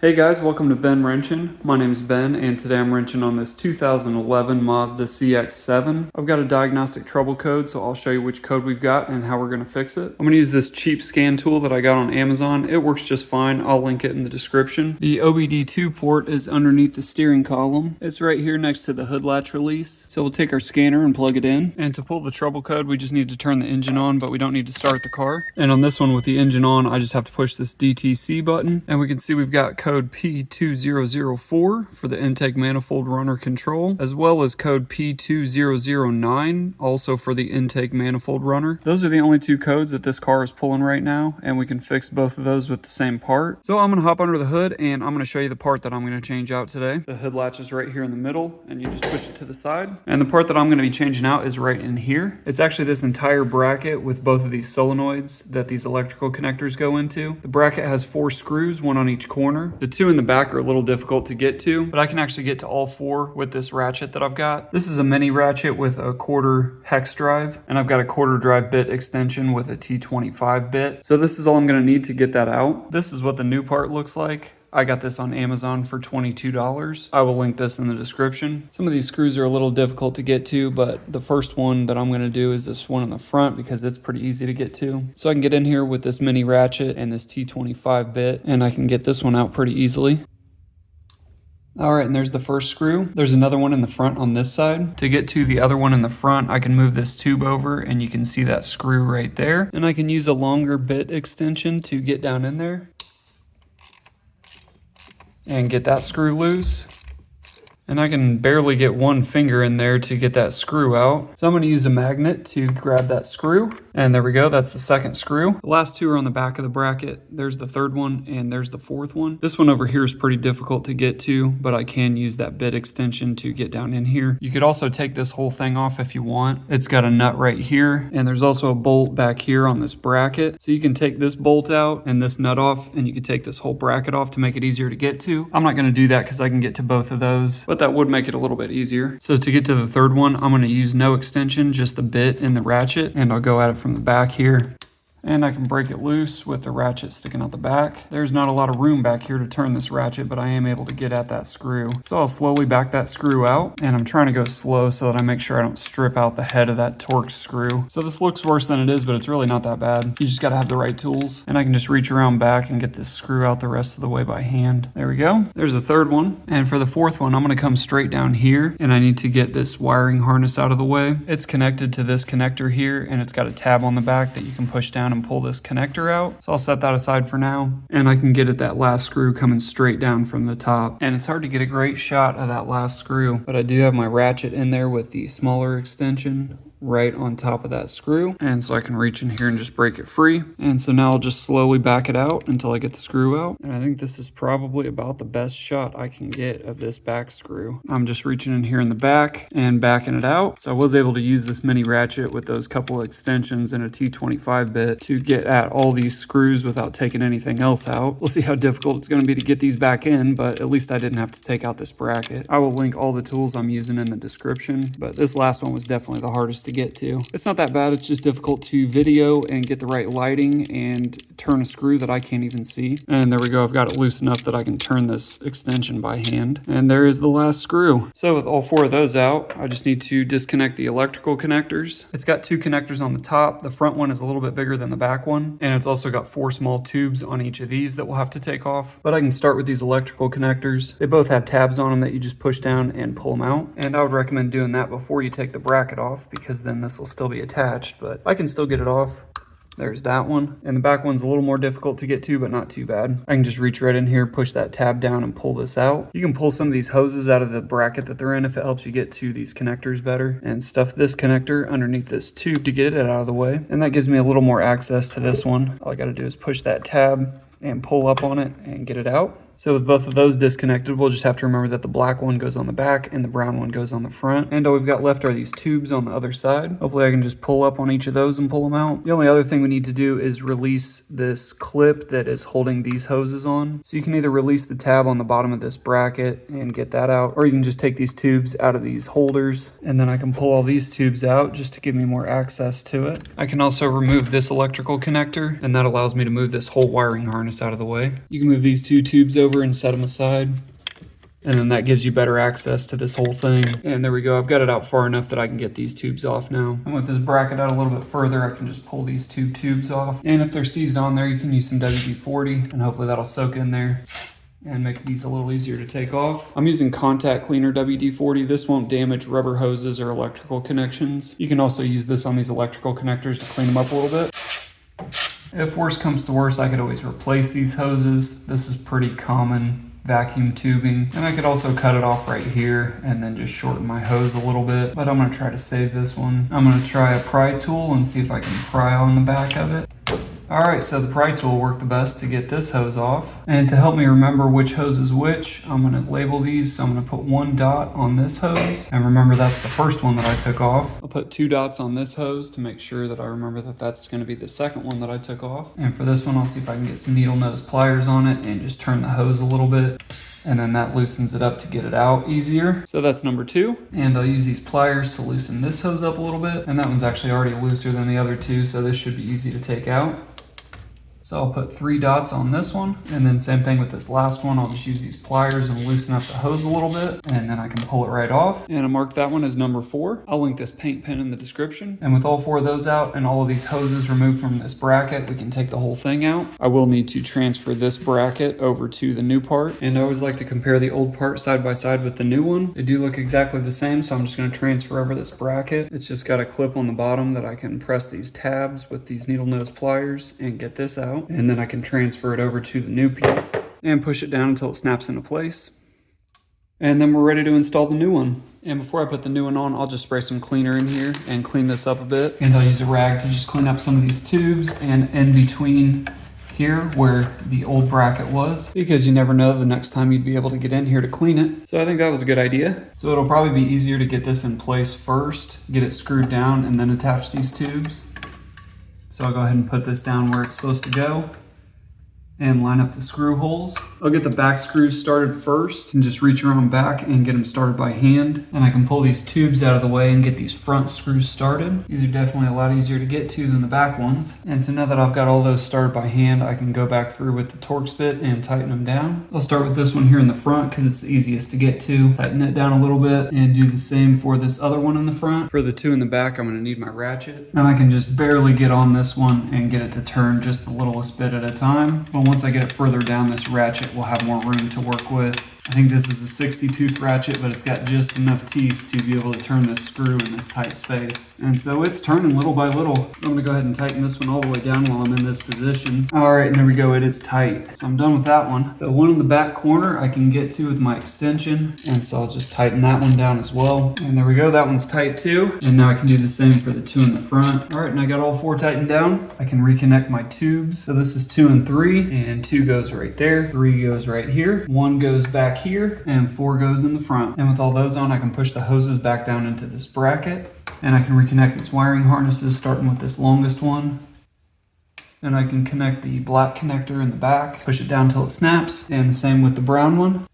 Hey guys, welcome to Ben Wrenchin. My name is Ben, and today I'm wrenching on this 2011 Mazda CX7. I've got a diagnostic trouble code, so I'll show you which code we've got and how we're going to fix it. I'm going to use this cheap scan tool that I got on Amazon. It works just fine. I'll link it in the description. The OBD2 port is underneath the steering column. It's right here next to the hood latch release. So we'll take our scanner and plug it in. And to pull the trouble code, we just need to turn the engine on, but we don't need to start the car. And on this one with the engine on, I just have to push this DTC button. And we can see we've got code P2004 for the intake manifold runner control, as well as code P2009 also for the intake manifold runner. Those are the only two codes that this car is pulling right now, and we can fix both of those with the same part. So I'm going to hop under the hood and I'm going to show you the part that I'm going to change out today. The hood latch is right here in the middle and you just push it to the side. And the part that I'm going to be changing out is right in here. It's actually this entire bracket with both of these solenoids that these electrical connectors go into. The bracket has 4 screws, one on each corner. The 2 in the back are a little difficult to get to, but I can actually get to all 4 with this ratchet that I've got. This is a mini ratchet with a 1/4 hex drive, and I've got a 1/4 drive bit extension with a T25 bit. So this is all I'm going to need to get that out. This is what the new part looks like. I got this on Amazon for $22. I will link this in the description. Some of these screws are a little difficult to get to, but the first one that I'm going to do is this one in the front because it's pretty easy to get to. So I can get in here with this mini ratchet and this T25 bit, and I can get this one out pretty easily. All right, and there's the first screw. There's another one in the front on this side. To get to the other one in the front, I can move this tube over and you can see that screw right there. And I can use a longer bit extension to get down in there and get that screw loose. And I can barely get one finger in there to get that screw out. So I'm going to use a magnet to grab that screw. And there we go, that's the second screw. The last 2 are on the back of the bracket. There's the 3rd one and there's the 4th one. This one over here is pretty difficult to get to, but I can use that bit extension to get down in here. You could also take this whole thing off if you want. It's got a nut right here, and there's also a bolt back here on this bracket. So you can take this bolt out and this nut off, and you can take this whole bracket off to make it easier to get to. I'm not going to do that because I can get to both of those, but that would make it a little bit easier. So to get to the 3rd one, I'm going to use no extension, just the bit and the ratchet, and I'll go at it from the back here. And I can break it loose with the ratchet sticking out the back. There's not a lot of room back here to turn this ratchet, but I am able to get at that screw. So I'll slowly back that screw out, and I'm trying to go slow so that I make sure I don't strip out the head of that Torx screw. So this looks worse than it is, but it's really not that bad. You just gotta have the right tools. And I can just reach around back and get this screw out the rest of the way by hand. There we go. There's the 3rd one. And for the 4th one, I'm gonna come straight down here, and I need to get this wiring harness out of the way. It's connected to this connector here, and it's got a tab on the back that you can push down and pull this connector out. So I'll set that aside for now, and I can get at that last screw coming straight down from the top. And it's hard to get a great shot of that last screw, but I do have my ratchet in there with the smaller extension right on top of that screw, and so I can reach in here and just break it free. And so now I'll just slowly back it out until I get the screw out, and I think this is probably about the best shot I can get of this back screw. I'm just reaching in here in the back and backing it out. So I was able to use this mini ratchet with those couple of extensions and a T25 bit to get at all these screws without taking anything else out. We'll see how difficult it's going to be to get these back in, but at least I didn't have to take out this bracket. I will link all the tools I'm using in the description, but this last one was definitely the hardest to get to. It's not that bad, it's just difficult to video and get the right lighting and turn a screw that I can't even see. And there we go, I've got it loose enough that I can turn this extension by hand. And there is the last screw. So with all 4 of those out, I just need to disconnect the electrical connectors. It's got 2 connectors on the top. The front one is a little bit bigger than the back one, and it's also got 4 small tubes on each of these that we'll have to take off. But I can start with these electrical connectors. They both have tabs on them that you just push down and pull them out. And I would recommend doing that before you take the bracket off, because then this will still be attached, but I can still get it off. There's that one. And the back one's a little more difficult to get to, but not too bad. I can just reach right in here, push that tab down, and pull this out. You can pull some of these hoses out of the bracket that they're in if it helps you get to these connectors better, and stuff this connector underneath this tube to get it out of the way. And that gives me a little more access to this one. All I gotta do is push that tab and pull up on it and get it out. So with both of those disconnected, we'll just have to remember that the black one goes on the back and the brown one goes on the front. And all we've got left are these tubes on the other side. Hopefully I can just pull up on each of those and pull them out. The only other thing we need to do is release this clip that is holding these hoses on. So you can either release the tab on the bottom of this bracket and get that out, or you can just take these tubes out of these holders, and then I can pull all these tubes out just to give me more access to it. I can also remove this electrical connector, and that allows me to move this whole wiring harness out of the way. You can move these 2 tubes over over and set them aside. And then that gives you better access to this whole thing. And there we go. I've got it out far enough that I can get these tubes off now. And with this bracket out a little bit further, I can just pull these two tubes off. And if they're seized on there, you can use some WD-40 and hopefully that'll soak in there and make these a little easier to take off. I'm using contact cleaner WD-40. This won't damage rubber hoses or electrical connections. You can also use this on these electrical connectors to clean them up a little bit. If worse comes to worse, I could always replace these hoses. This is pretty common vacuum tubing, and I could also cut it off right here and then just shorten my hose a little bit, but I'm going to try to save this one. I'm going to try a pry tool and see if I can pry on the back of it. Alright, so the pry tool worked the best to get this hose off. And to help me remember which hose is which, I'm going to label these. So I'm going to put 1 dot on this hose. And remember, that's the first one that I took off. I'll put 2 dots on this hose to make sure that I remember that that's going to be the second one that I took off. And for this one, I'll see if I can get some needle nose pliers on it and just turn the hose a little bit. And then that loosens it up to get it out easier. So that's number 2. And I'll use these pliers to loosen this hose up a little bit. And that one's actually already looser than the other 2, so this should be easy to take out. So I'll put 3 dots on this one, and then same thing with this last one. I'll just use these pliers and loosen up the hose a little bit, and then I can pull it right off. And I'll mark that one as number 4. I'll link this paint pen in the description. And with all 4 of those out and all of these hoses removed from this bracket, we can take the whole thing out. I will need to transfer this bracket over to the new part. And I always like to compare the old part side by side with the new one. They do look exactly the same, so I'm just going to transfer over this bracket. It's just got a clip on the bottom that I can press these tabs with these needle nose pliers and get this out. And then I can transfer it over to the new piece and push it down until it snaps into place. And then we're ready to install the new one. And before I put the new one on, I'll just spray some cleaner in here and clean this up a bit. And I'll use a rag to just clean up some of these tubes and in between here where the old bracket was, because you never know the next time you'd be able to get in here to clean it. So I think that was a good idea. So it'll probably be easier to get this in place first, get it screwed down, and then attach these tubes. So I'll go ahead and put this down where it's supposed to go and line up the screw holes. I'll get the back screws started first and just reach around back and get them started by hand. And I can pull these tubes out of the way and get these front screws started. These are definitely a lot easier to get to than the back ones. And so now that I've got all those started by hand, I can go back through with the Torx bit and tighten them down. I'll start with this one here in the front because it's the easiest to get to. Tighten it down a little bit and do the same for this other one in the front. For the 2 in the back, I'm going to need my ratchet. And I can just barely get on this one and get it to turn just the littlest bit at a time. But once I get it further down, this ratchet will have more room to work with. I think this is a 60 tooth ratchet, but it's got just enough teeth to be able to turn this screw in this tight space. And so it's turning little by little. So I'm gonna go ahead and tighten this one all the way down while I'm in this position. All right, and there we go, it is tight. So I'm done with that one. The one in the back corner I can get to with my extension. And so I'll just tighten that one down as well. And there we go, that one's tight too. And now I can do the same for the 2 in the front. All right, and I got all 4 tightened down. I can reconnect my tubes. So this is 2 and 3, and 2 goes right there. 3 goes right here. 1 goes back here, and 4 goes in the front. And with all those on, I can push the hoses back down into this bracket, and I can reconnect these wiring harnesses starting with this longest one. And I can connect the black connector in the back, push it down till it snaps, and the same with the brown one.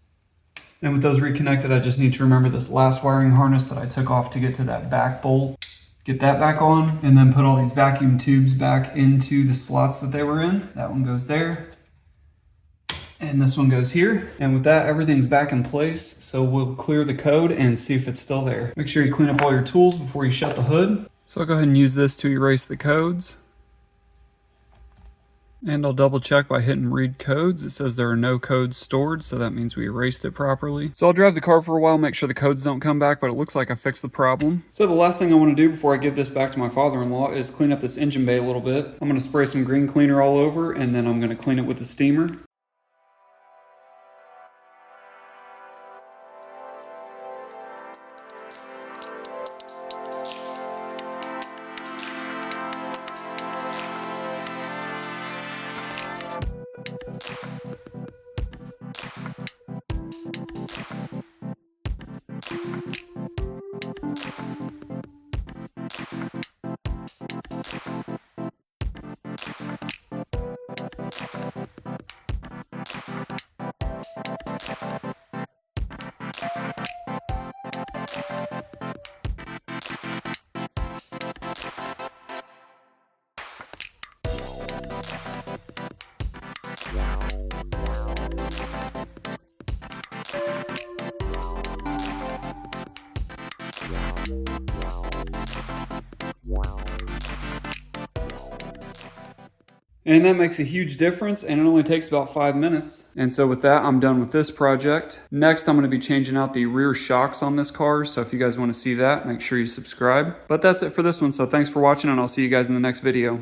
And with those reconnected, I just need to remember this last wiring harness that I took off to get to that back bolt. Get that back on, and then put all these vacuum tubes back into the slots that they were in. That one goes there. And this one goes here. And with that, everything's back in place. So we'll clear the code and see if it's still there. Make sure you clean up all your tools before you shut the hood. So I'll go ahead and use this to erase the codes. And I'll double check by hitting read codes. It says there are no codes stored, so that means we erased it properly. So I'll drive the car for a while, make sure the codes don't come back, but it looks like I fixed the problem. So the last thing I want to do before I give this back to my father-in-law is clean up this engine bay a little bit. I'm going to spray some green cleaner all over, and then I'm going to clean it with a steamer. And that makes a huge difference, and it only takes about 5 minutes. And so with that, I'm done with this project. Next, I'm gonna be changing out the rear shocks on this car. So if you guys wanna see that, make sure you subscribe. But that's it for this one. So thanks for watching, and I'll see you guys in the next video.